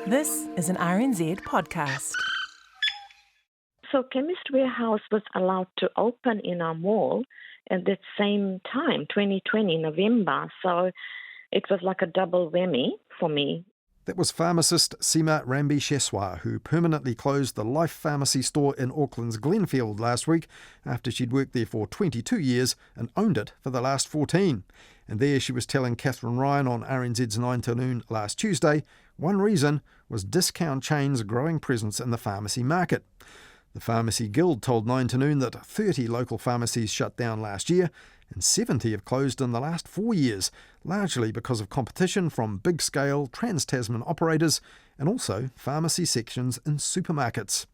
This is an RNZ podcast. So Chemist Warehouse was allowed to open in our mall at that same time, 2020, November. So it was like a double whammy for me. That was pharmacist Seema Rambisheswar, who permanently closed the Life Pharmacy store in Auckland's Glenfield last week after she'd worked there for 22 years and owned it for the last 14. And there she was telling Catherine Ryan on RNZ's 9 to noon last Tuesday, one reason was discount chains' growing presence in the pharmacy market. The Pharmacy Guild told 9 to noon that 30 local pharmacies shut down last year and 70 have closed in the last 4 years, largely because of competition from big-scale trans-Tasman operators and also pharmacy sections in supermarkets.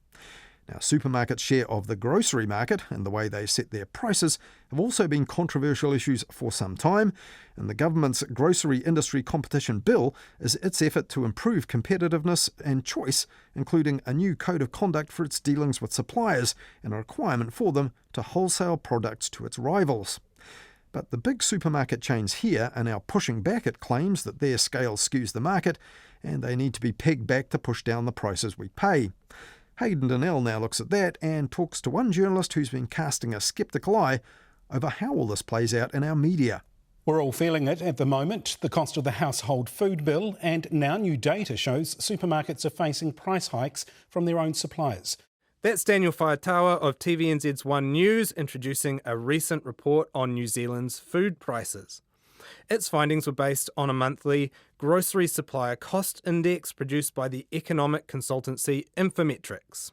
Now, supermarkets' share of the grocery market and the way they set their prices have also been controversial issues for some time, and the government's Grocery Industry Competition Bill is its effort to improve competitiveness and choice, including a new code of conduct for its dealings with suppliers and a requirement for them to wholesale products to its rivals. But the big supermarket chains here are now pushing back at claims that their scale skews the market and they need to be pegged back to push down the prices we pay. Hayden Donnell now looks at that and talks to one journalist who's been casting a sceptical eye over how all this plays out in our media. We're all feeling it at the moment, the cost of the household food bill, and now new data shows supermarkets are facing price hikes from their own suppliers. That's Daniel Whaitawa of TVNZ's One News introducing a recent report on New Zealand's food prices. Its findings were based on a monthly grocery supplier cost index produced by the economic consultancy Infometrics.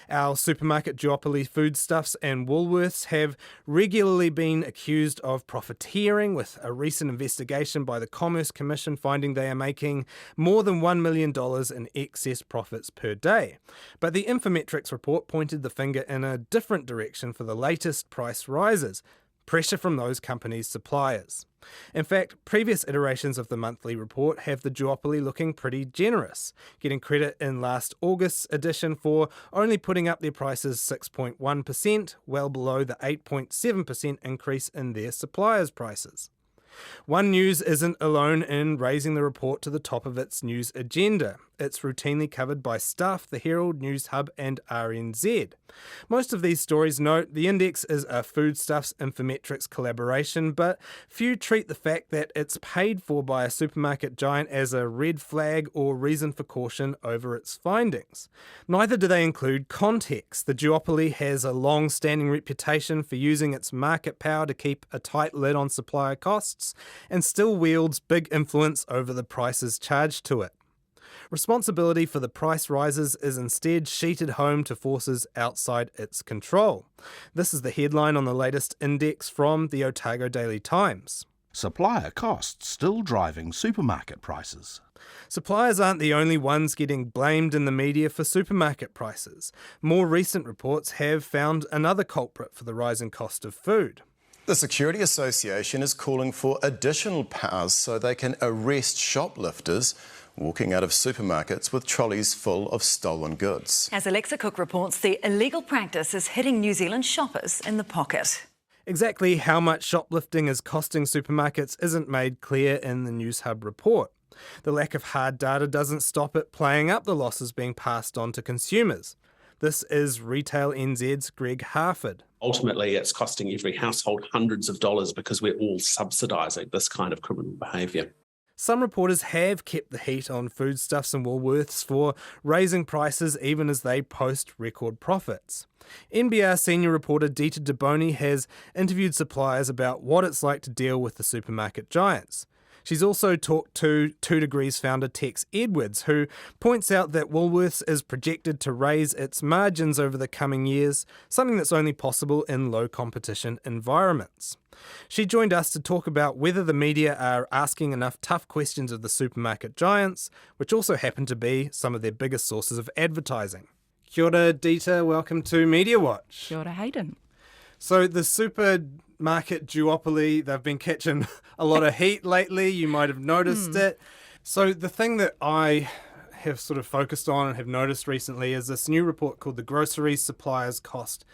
Our supermarket duopoly Foodstuffs and Woolworths have regularly been accused of profiteering, with a recent investigation by the Commerce Commission finding they are making more than $1 million in excess profits per day. But the Infometrics report pointed the finger in a different direction for the latest price rises: pressure from those companies' suppliers. In fact, previous iterations of the monthly report have the duopoly looking pretty generous, getting credit in last August's edition for only putting up their prices 6.1%, well below the 8.7% increase in their suppliers' prices. One News isn't alone in raising the report to the top of its news agenda. It's routinely covered by Stuff, The Herald, News Hub and RNZ. Most of these stories note the index is a Foodstuffs Infometrics collaboration, but few treat the fact that it's paid for by a supermarket giant as a red flag or reason for caution over its findings. Neither do they include context. The duopoly has a long-standing reputation for using its market power to keep a tight lid on supplier costs, and still wields big influence over the prices charged to it. Responsibility for the price rises is instead sheeted home to forces outside its control. This is the headline on the latest index from the Otago Daily Times. Supplier costs still driving supermarket prices. Suppliers aren't the only ones getting blamed in the media for supermarket prices. More recent reports have found another culprit for the rising cost of food. The Security Association is calling for additional powers so they can arrest shoplifters walking out of supermarkets with trolleys full of stolen goods. As Alexa Cook reports, the illegal practice is hitting New Zealand shoppers in the pocket. Exactly how much shoplifting is costing supermarkets isn't made clear in the News Hub report. The lack of hard data doesn't stop it playing up the losses being passed on to consumers. This is Retail NZ's Greg Harford. Ultimately, it's costing every household hundreds of dollars because we're all subsidising this kind of criminal behaviour. Some reporters have kept the heat on Foodstuffs and Woolworths for raising prices even as they post record profits. NBR senior reporter Dita DeBoni has interviewed suppliers about what it's like to deal with the supermarket giants. She's also talked to 2 Degrees founder Tex Edwards, who points out that Woolworths is projected to raise its margins over the coming years, something that's only possible in low competition environments. She joined us to talk about whether the media are asking enough tough questions of the supermarket giants, which also happen to be some of their biggest sources of advertising. Kia ora, Dita. Welcome to Mediawatch. Kia ora, Hayden. So the supermarket duopoly, they've been catching a lot of heat lately. You might have noticed it. So the thing that I have sort of focused on and have noticed recently is this new report called the Grocery Suppliers Cost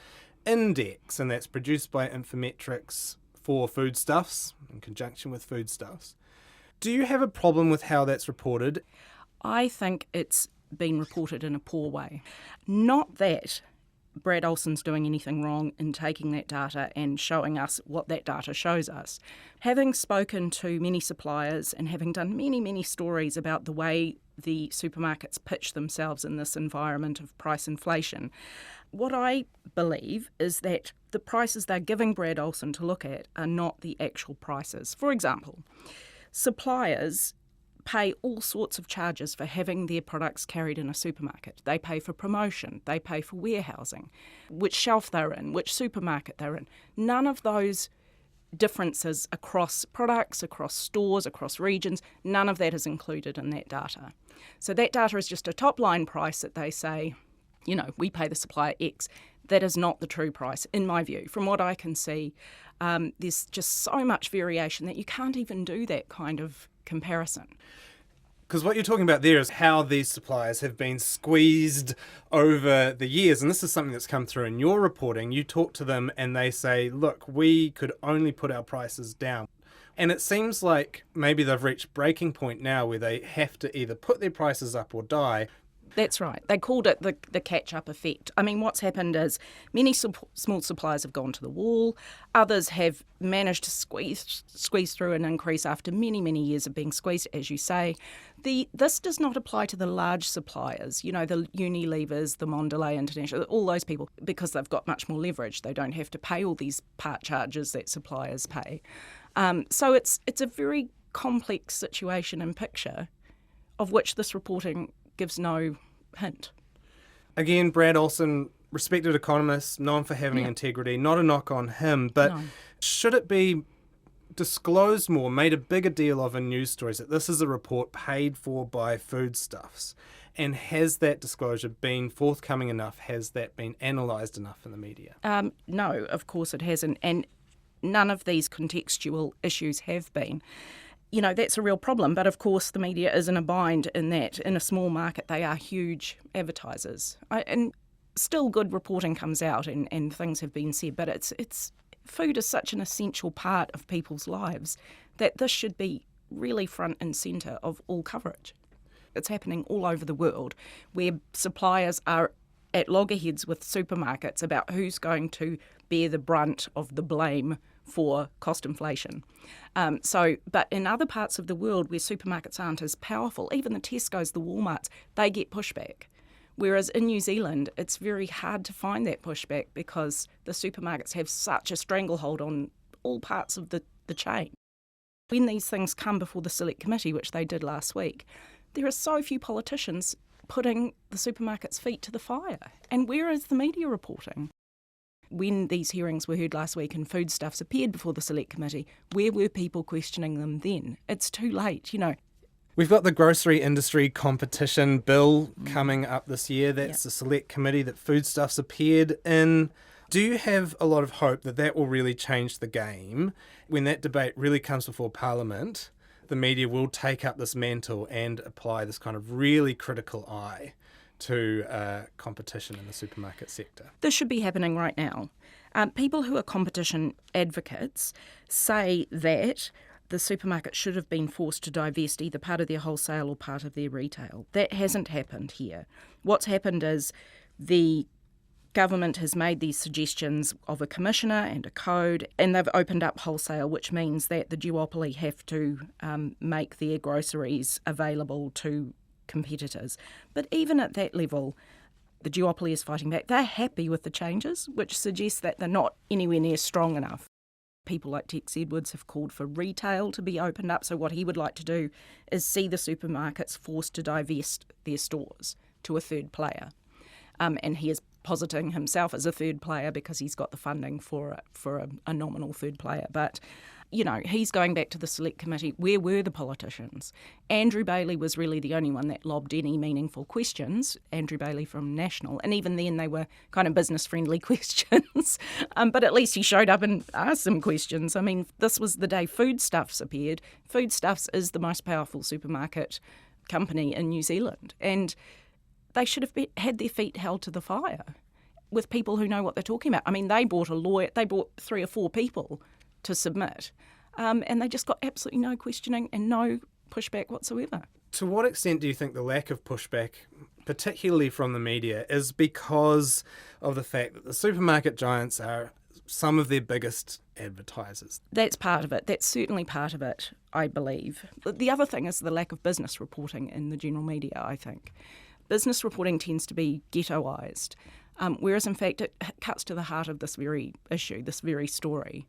Index, and that's produced by Infometrics for Foodstuffs, in conjunction with Foodstuffs. Do you have a problem with how that's reported? I think it's been reported in a poor way. Not that Brad Olsen's doing anything wrong in taking that data and showing us what that data shows us. Having spoken to many suppliers and having done many, many stories about the way the supermarkets pitch themselves in this environment of price inflation, what I believe is that the prices they're giving Brad Olsen to look at are not the actual prices. For example, suppliers pay all sorts of charges for having their products carried in a supermarket. They pay for promotion, they pay for warehousing, which shelf they're in, which supermarket they're in. None of those differences across products, across stores, across regions, none of that is included in that data. So that data is just a top-line price that they say, you know, we pay the supplier X. That is not the true price, in my view. From what I can see, there's just so much variation that you can't even do that kind of comparison. Because what you're talking about there is how these suppliers have been squeezed over the years. And this is something that's come through in your reporting. You talk to them and they say, look, we could only put our prices down. And it seems like maybe they've reached breaking point now where they have to either put their prices up or die. That's right. They called it the catch-up effect. I mean, what's happened is many small suppliers have gone to the wall. Others have managed to squeeze through an increase after many, many years of being squeezed, as you say. This does not apply to the large suppliers, you know, the Unilevers, the Mondelez International, all those people, because they've got much more leverage. They don't have to pay all these part charges that suppliers pay. So it's a very complex situation and picture of which this reporting gives no hint. Again, Brad Olsen, respected economist, known for having integrity, not a knock on him, but should it be disclosed more, made a bigger deal of in news stories that this is a report paid for by Foodstuffs? And has that disclosure been forthcoming enough? Has that been analysed enough in the media? No, of course it hasn't. And none of these contextual issues have been. You know, that's a real problem. But of course, the media is in a bind in that in a small market, they are huge advertisers. And still good reporting comes out and things have been said. But it's food is such an essential part of people's lives that this should be really front and centre of all coverage. It's happening all over the world where suppliers are at loggerheads with supermarkets about who's going to bear the brunt of the blame for cost inflation. But in other parts of the world where supermarkets aren't as powerful, even the Tesco's, the Walmarts, they get pushback. Whereas in New Zealand, it's very hard to find that pushback because the supermarkets have such a stranglehold on all parts of the chain. When these things come before the Select Committee, which they did last week, there are so few politicians putting the supermarket's feet to the fire. And where is the media reporting? When these hearings were heard last week and Foodstuffs appeared before the Select Committee, where were people questioning them then? It's too late, you know. We've got the Grocery Industry Competition Bill coming up this year. That's the Select Committee that Foodstuffs appeared in. Do you have a lot of hope that that will really change the game? When that debate really comes before Parliament, the media will take up this mantle and apply this kind of really critical eye to competition in the supermarket sector? This should be happening right now. People who are competition advocates say that the supermarket should have been forced to divest either part of their wholesale or part of their retail. That hasn't happened here. What's happened is the government has made these suggestions of a commissioner and a code, and they've opened up wholesale, which means that the duopoly have to make their groceries available to competitors. But even at that level, the duopoly is fighting back. They're happy with the changes, which suggests that they're not anywhere near strong enough. People like Tex Edwards have called for retail to be opened up. So what he would like to do is see the supermarkets forced to divest their stores to a third player. And he is positing himself as a third player because he's got the funding for a nominal third player. But, you know, he's going back to the Select Committee. Where were the politicians? Andrew Bailey was really the only one that lobbed any meaningful questions, Andrew Bailey from National, and even then they were kind of business-friendly questions. But at least he showed up and asked some questions. I mean, this was the day Foodstuffs appeared. Foodstuffs is the most powerful supermarket company in New Zealand, and they should have had their feet held to the fire with people who know what they're talking about. I mean, they brought a lawyer, they brought 3 or 4 people to submit, and they just got absolutely no questioning and no pushback whatsoever. To what extent do you think the lack of pushback, particularly from the media, is because of the fact that the supermarket giants are some of their biggest advertisers? That's part of it. That's certainly part of it, I believe. The other thing is the lack of business reporting in the general media, I think. Business reporting tends to be ghettoised, whereas in fact it cuts to the heart of this very issue, this very story.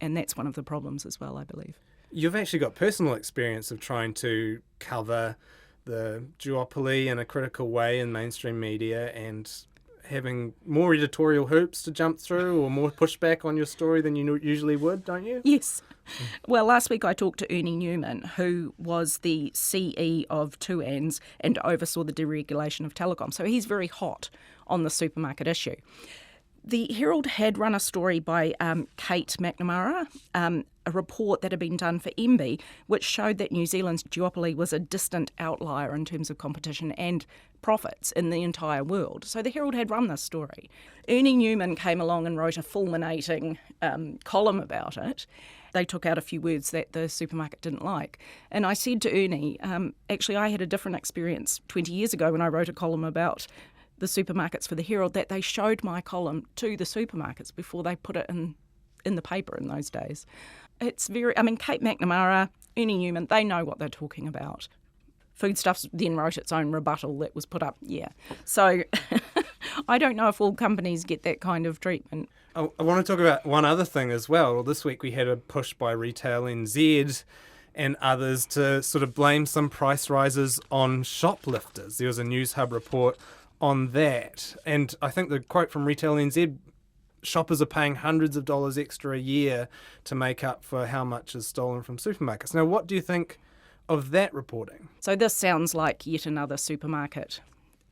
And that's one of the problems as well, I believe. You've actually got personal experience of trying to cover the duopoly in a critical way in mainstream media and having more editorial hoops to jump through or more pushback on your story than you usually would, don't you? Yes. Well, last week I talked to Ernie Newman, who was the CE of 2ANZ and oversaw the deregulation of telecom. So he's very hot on the supermarket issue. The Herald had run a story by Kate McNamara, a report that had been done for MB, which showed that New Zealand's duopoly was a distant outlier in terms of competition and profits in the entire world. So the Herald had run this story. Ernie Newman came along and wrote a fulminating column about it. They took out a few words that the supermarket didn't like. And I said to Ernie, actually I had a different experience 20 years ago when I wrote a column about the supermarkets for the Herald, that they showed my column to the supermarkets before they put it in the paper in those days. It's Kate McNamara, Ernie Newman, they know what they're talking about. Foodstuffs then wrote its own rebuttal that was put up, So I don't know if all companies get that kind of treatment. I want to talk about one other thing as well. This week we had a push by Retail NZ and others to sort of blame some price rises on shoplifters. There was a News Hub report on that. And I think the quote from Retail NZ, shoppers are paying hundreds of dollars extra a year to make up for how much is stolen from supermarkets. Now, what do you think of that reporting? So this sounds like yet another supermarket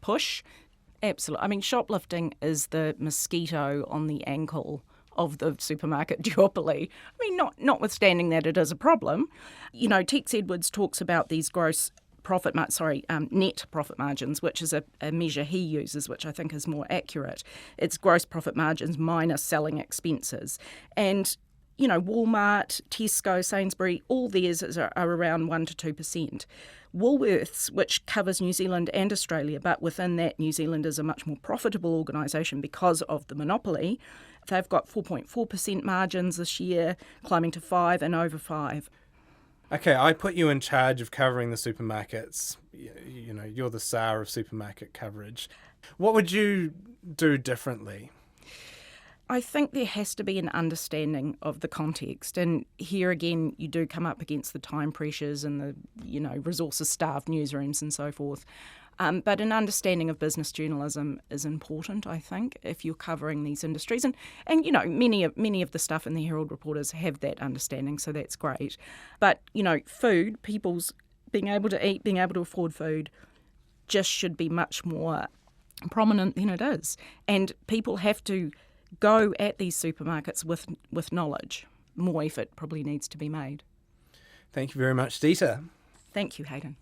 push. Absolutely. Shoplifting is the mosquito on the ankle of the supermarket duopoly. Notwithstanding that it is a problem. Tex Edwards talks about these net profit margins, which is a measure he uses, which I think is more accurate. It's gross profit margins minus selling expenses. And, Walmart, Tesco, Sainsbury, all theirs are around 1% to 2%. Woolworths, which covers New Zealand and Australia, but within that New Zealand is a much more profitable organisation because of the monopoly, they've got 4.4% margins this year, climbing to 5% and over 5%. Okay, I put you in charge of covering the supermarkets. You're the czar of supermarket coverage. What would you do differently? I think there has to be an understanding of the context. And here again, you do come up against the time pressures and the, resources-starved newsrooms and so forth. But an understanding of business journalism is important, I think, if you're covering these industries. And many of the stuff in the Herald reporters have that understanding, so that's great. But, food, people's being able to eat, being able to afford food, just should be much more prominent than it is. And people have to go at these supermarkets with knowledge. More effort probably needs to be made. Thank you very much, Dita. Thank you, Hayden.